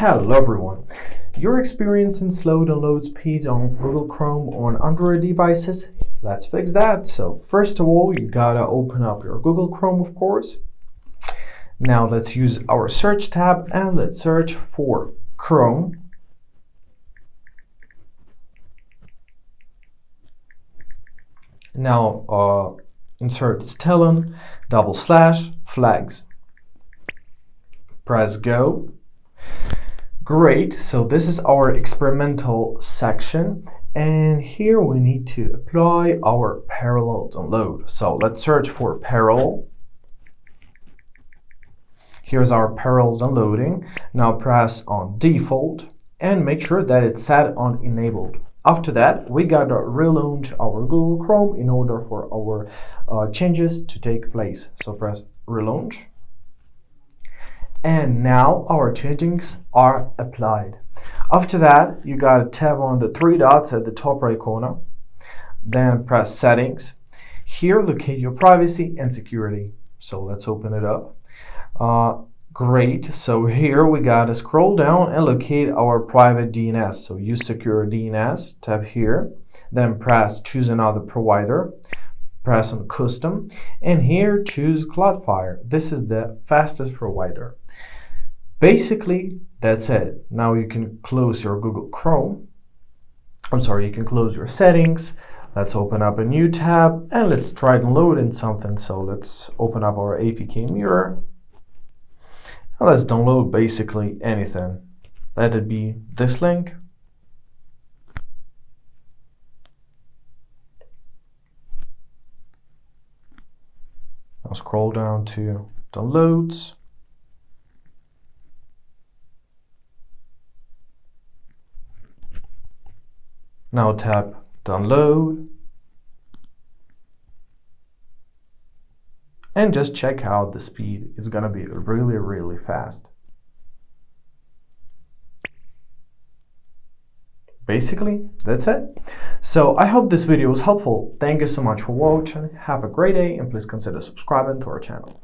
Hello everyone. You're experiencing slow download speeds on Google Chrome on Android devices? Let's fix that. So first of all, you gotta open up your Google Chrome, of course. Now let's use our search tab and let's search for Chrome. Now insert stellan / flags. Press go. Great, so this is our experimental section, and here we need to apply our parallel download. So let's search for parallel. Here's our parallel downloading. Now press on default and make sure that it's set on enabled. After that, we gotta relaunch our Google Chrome in order for our changes to take place. So press relaunch. And now our changes are applied. After that, you gotta tap on the three dots at the top right corner. Then press settings. Here, locate your privacy and security. So let's open it up. Great, so here we gotta scroll down and locate our private DNS. So use secure DNS, tap here, then press choose another provider. Press on custom, and here choose Cloudflare. This is the fastest provider. Basically, that's it. Now you can close your Google Chrome. You can close your settings. Let's open up a new tab and let's try downloading something. So let's open up our APK Mirror. And let's download basically anything. Let it be this link. Now scroll down to downloads. Now tap download. And just check out the speed. It's gonna be really, really fast. Basically, that's it. So I hope this video was helpful. Thank you so much for watching. Have a great day and please consider subscribing to our channel.